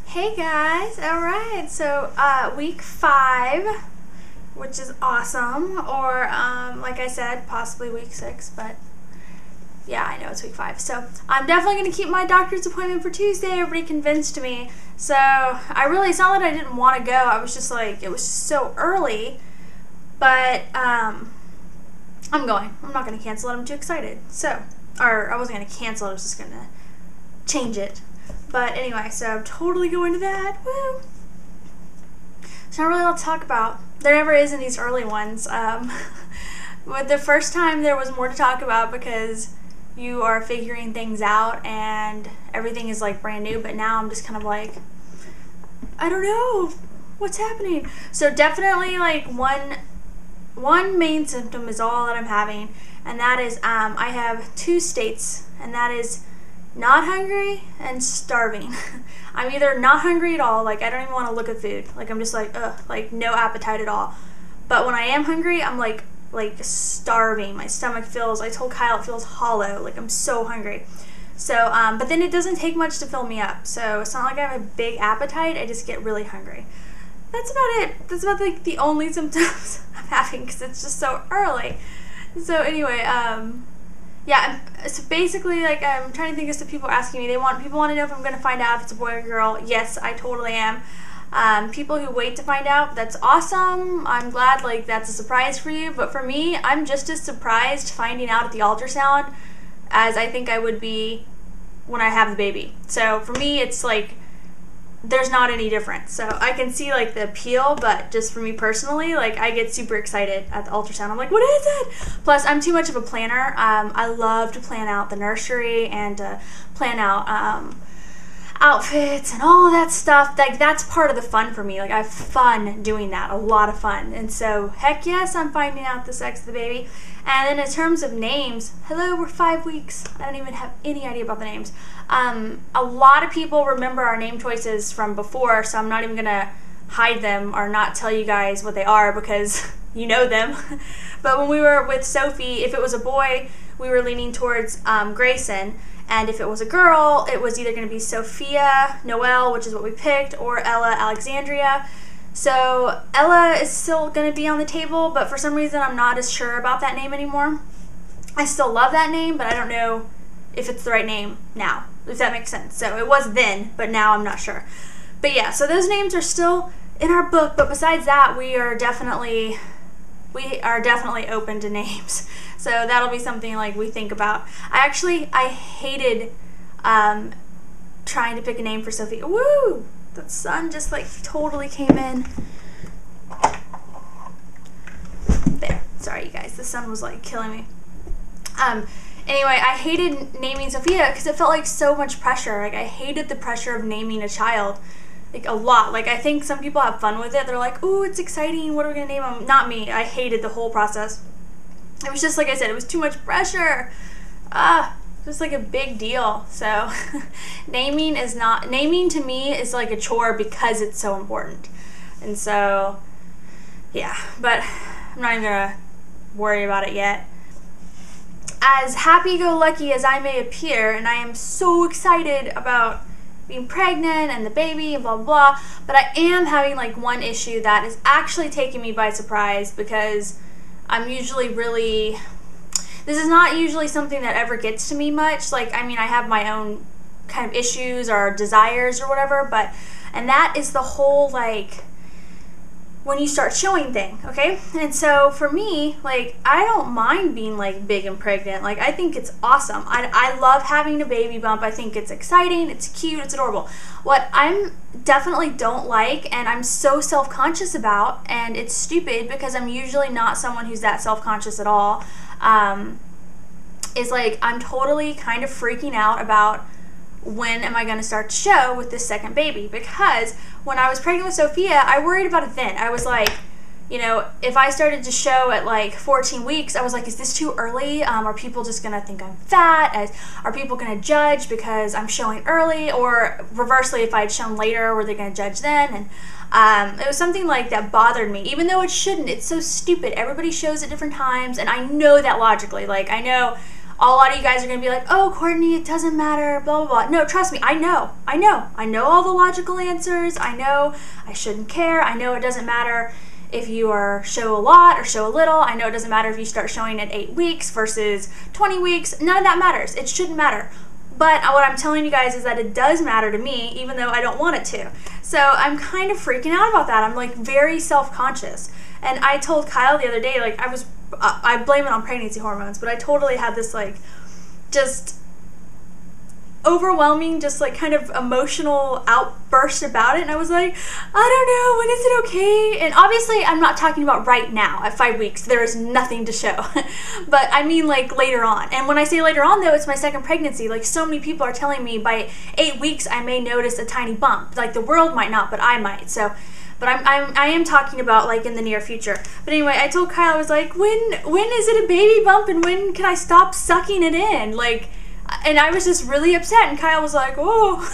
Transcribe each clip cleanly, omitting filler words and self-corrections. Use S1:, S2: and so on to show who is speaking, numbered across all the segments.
S1: Hey guys, alright, so week 5, which is awesome, or like I said, possibly week 6, but yeah, I know it's week 5. So I'm definitely going to keep my doctor's appointment for Tuesday. Everybody convinced me. So it's not that I didn't want to go, I was just like, it was just so early, but I'm going. I'm not going to cancel it, I'm too excited. So, or I wasn't going to cancel it, I was just going to change it. But anyway, so I'm totally going to that. Woo! There's not really a lot to talk about. There never is in these early ones. But the first time there was more to talk about because you are figuring things out and everything is like brand new. But now I'm just kind of like, I don't know what's happening. So definitely like one main symptom is all that I'm having, and that is I have 2 states, and that is not hungry and starving. I'm either not hungry at all, like I don't even want to look at food, like I'm just like ugh, like no appetite at all. But when I am hungry, I'm like starving. My stomach feels, I told Kyle, it feels hollow, like I'm so hungry. So but then it doesn't take much to fill me up, so it's not like I have a big appetite, I just get really hungry. That's about it. That's about like the only symptoms I'm having because it's just so early. So anyway, yeah, so basically, like, I'm trying to think of some people asking me. People want to know if I'm going to find out if it's a boy or girl. Yes, I totally am. People who wait to find out, that's awesome. I'm glad, like, that's a surprise for you. But for me, I'm just as surprised finding out at the ultrasound as I think I would be when I have the baby. So for me, it's like, there's not any difference. So I can see like the appeal, but just for me personally, like I get super excited at the ultrasound. I'm like, what is it? Plus I'm too much of a planner. I love to plan out the nursery and plan out outfits and all of that stuff. Like that's part of the fun for me. Like I have fun doing that, a lot of fun. And so heck yes, I'm finding out the sex of the baby. And then in terms of names, hello, we're 5 weeks. I don't even have any idea about the names. A lot of people remember our name choices from before, so I'm not even gonna hide them or not tell you guys what they are because you know them. But when we were with Sophie, if it was a boy, we were leaning towards Grayson, and if it was a girl, it was either gonna be Sophia Noelle, which is what we picked, or Ella Alexandria. So Ella is still going to be on the table, but for some reason I'm not as sure about that name anymore. I still love that name, but I don't know if it's the right name now, if that makes sense. So it was then, but now I'm not sure. But yeah, so those names are still in our book, but besides that, we are definitely open to names. So that'll be something like we think about. I hated trying to pick a name for Sophie. Woo! The sun just like totally came in. There. Sorry you guys, the sun was like killing me. Anyway, I hated naming Sophia because it felt like so much pressure. Like I hated the pressure of naming a child. Like a lot. Like I think some people have fun with it. They're like, ooh, it's exciting. What are we going to name him? Not me. I hated the whole process. It was just like I said, it was too much pressure. Just like a big deal. So naming to me is like a chore because it's so important. And so yeah, but I'm not even gonna worry about it yet. As happy-go-lucky as I may appear, and I am so excited about being pregnant and the baby and blah blah blah, but I am having like one issue that is actually taking me by surprise because I'm usually this is not usually something that ever gets to me much. Like, I mean, I have my own kind of issues or desires or whatever, and that is the whole, like, when you start showing thing, okay? And so for me, like, I don't mind being, like, big and pregnant. Like, I think it's awesome. I love having a baby bump. I think it's exciting, it's cute, it's adorable. What I definitely don't like, and I'm so self-conscious about, and it's stupid because I'm usually not someone who's that self-conscious at all, is like I'm totally kind of freaking out about when am I going to start to show with this second baby, because when I was pregnant with Sophia, I worried about it then. I was like, you know, if I started to show at like 14 weeks, I was like, is this too early? Are people just going to think I'm fat? Are people going to judge because I'm showing early? Or reversely, if I had shown later, were they going to judge then? And it was something like that bothered me, even though it shouldn't. It's so stupid. Everybody shows at different times, and I know that logically. Like, I know a lot of you guys are going to be like, oh, Courtney, it doesn't matter, blah, blah, blah. No, trust me, I know all the logical answers. I know I shouldn't care. I know it doesn't matter if you show a lot or show a little. I know it doesn't matter if you start showing at 8 weeks versus 20 weeks. None of that matters. It shouldn't matter. But what I'm telling you guys is that it does matter to me, even though I don't want it to. So I'm kind of freaking out about that. I'm like very self-conscious. And I told Kyle the other day, like I blame it on pregnancy hormones, but I totally had this like just overwhelming, just like kind of emotional outburst about it. And I was like, I don't know, when is it okay? And obviously I'm not talking about right now at 5 weeks. There is nothing to show. But I mean like later on. And when I say later on though, it's my second pregnancy. Like so many people are telling me by 8 weeks I may notice a tiny bump. Like the world might not, but I might. So but I am talking about like in the near future. But anyway, I told Kyle, I was like, when is it a baby bump and when can I stop sucking it in? Like, and I was just really upset, and Kyle was like, oh.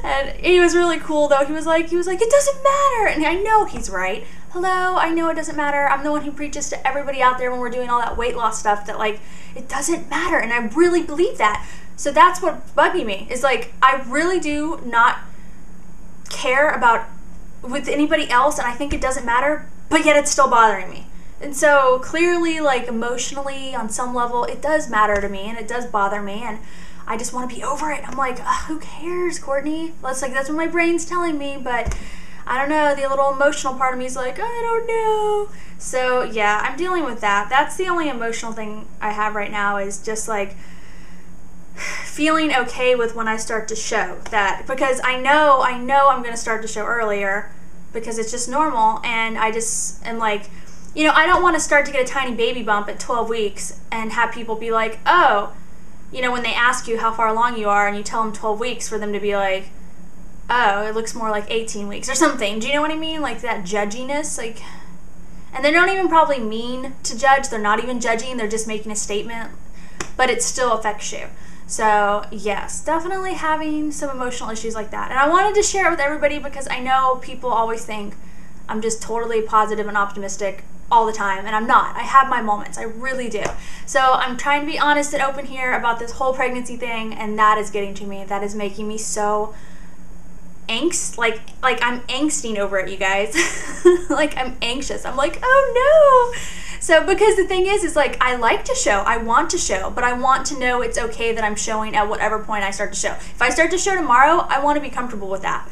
S1: And he was really cool though. He was like, it doesn't matter. And I know he's right. Hello, I know it doesn't matter. I'm the one who preaches to everybody out there when we're doing all that weight loss stuff that like, it doesn't matter. And I really believe that. So that's what bugging me is like, I really do not care about with anybody else, and I think it doesn't matter, but yet it's still bothering me. And so clearly, like emotionally on some level, it does matter to me and it does bother me, and I just want to be over it. I'm like, who cares, Courtney? That's what my brain's telling me, but I don't know, the little emotional part of me is like, I don't know. So yeah, I'm dealing with that. That's the only emotional thing I have right now, is just like feeling okay with when I start to show that, because I know I'm going to start to show earlier because it's just normal, and I just am like, you know, I don't want to start to get a tiny baby bump at 12 weeks and have people be like, oh, you know, when they ask you how far along you are and you tell them 12 weeks, for them to be like, oh, it looks more like 18 weeks or something. Do you know what I mean? Like that judginess, like, and they don't even probably mean to judge. They're not even judging. They're just making a statement, but it still affects you. So yes, definitely having some emotional issues like that. And I wanted to share it with everybody because I know people always think I'm just totally positive and optimistic all the time, and I'm not. I have my moments, I really do. So I'm trying to be honest and open here about this whole pregnancy thing, and that is getting to me. That is making me so like I'm angsting over it, you guys. Like I'm anxious. I'm like, oh no. So because the thing is like, I like to show, I want to show, but I want to know it's okay that I'm showing at whatever point I start to show. If I start to show tomorrow, I want to be comfortable with that,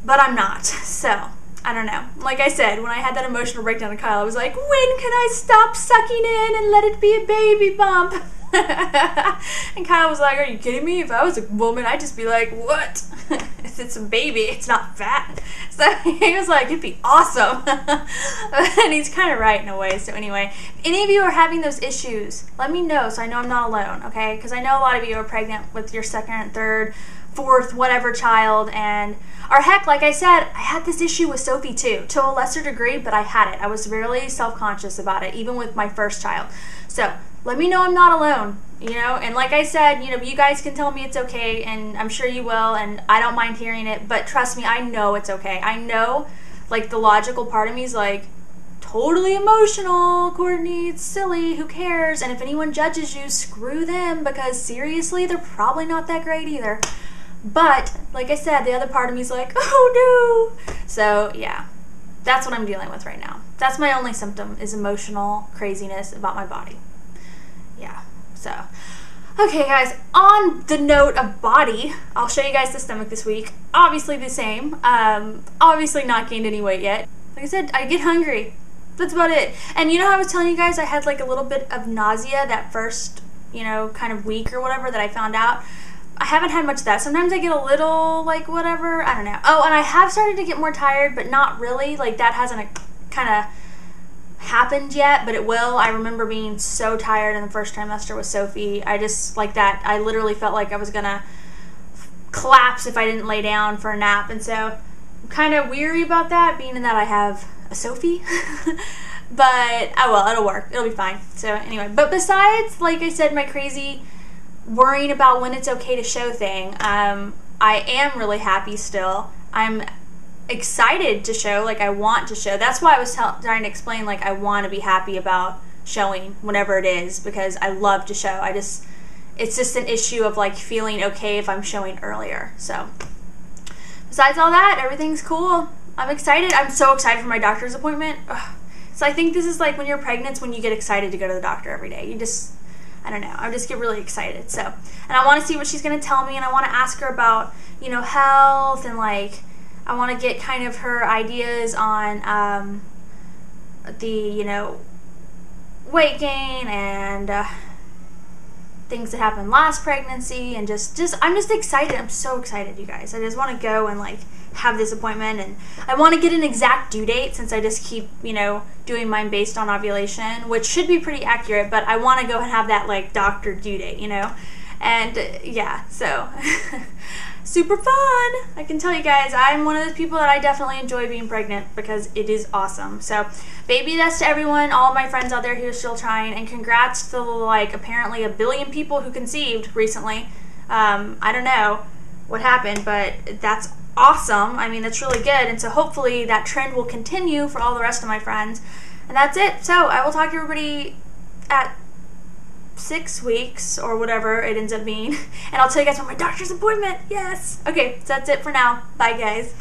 S1: but I'm not. So I don't know. Like I said, when I had that emotional breakdown to Kyle, I was like, when can I stop sucking in and let it be a baby bump? And Kyle was like, are you kidding me? If I was a woman, I'd just be like, what? It's a baby, it's not fat. So he was like, it'd be awesome. And he's kind of right in a way. So anyway, if any of you are having those issues, let me know so I know I'm not alone, okay? Because I know a lot of you are pregnant with your second, third, fourth, whatever child, or heck, like I said, I had this issue with Sophie too, to a lesser degree, but I had it. I was really self-conscious about it, even with my first child. So let me know I'm not alone, you know, and like I said, you know, you guys can tell me it's okay, and I'm sure you will, and I don't mind hearing it, but trust me, I know it's okay. I know, like, the logical part of me is like, totally emotional, Courtney, it's silly, who cares, and if anyone judges you, screw them, because seriously, they're probably not that great either. But, like I said, the other part of me is like, oh no. So, yeah, that's what I'm dealing with right now. That's my only symptom, is emotional craziness about my body. Yeah, so. Okay, guys, on the note of body, I'll show you guys the stomach this week. Obviously the same. Obviously not gained any weight yet. Like I said, I get hungry. That's about it. And you know how I was telling you guys I had like a little bit of nausea that first, you know, kind of week or whatever that I found out? I haven't had much of that. Sometimes I get a little, like, whatever. I don't know. Oh, and I have started to get more tired, but not really. Like, that hasn't kind of happened yet, but it will. I remember being so tired in the first trimester with Sophie. I just, like that, I literally felt like I was going to collapse if I didn't lay down for a nap. And so I'm kind of weary about that, being that I have a Sophie. But, oh well, it'll work. It'll be fine. So, anyway. But besides, like I said, my crazy worrying about when it's okay to show thing, I am really happy still. I'm excited to show, like I want to show. That's why I was trying to explain, like I want to be happy about showing whenever it is, because I love to show. It's just an issue of like feeling okay if I'm showing earlier. So besides all that, everything's cool. I'm excited. I'm so excited for my doctor's appointment. Ugh. So I think this is like when you're pregnant, it's when you get excited to go to the doctor every day. I don't know, I just get really excited. So, and I want to see what she's going to tell me, and I want to ask her about, you know, health, and like I want to get kind of her ideas on the, you know, weight gain and things that happened last pregnancy, and I'm just excited. I'm so excited, you guys. I just want to go and like have this appointment, and I want to get an exact due date, since I just keep, you know, doing mine based on ovulation, which should be pretty accurate, but I want to go and have that like doctor due date, you know. And yeah, so super fun. I can tell you guys, I'm one of those people that I definitely enjoy being pregnant, because it is awesome. So baby deaths to everyone, all of my friends out there who are still trying, and congrats to the, like, apparently 1 billion people who conceived recently. I don't know what happened, but that's awesome. I mean, that's really good, and so hopefully that trend will continue for all the rest of my friends. And that's it. So I will talk to everybody at 6 weeks or whatever it ends up being, and I'll tell you guys about my doctor's appointment. Yes. Okay, so that's it for now. Bye, guys.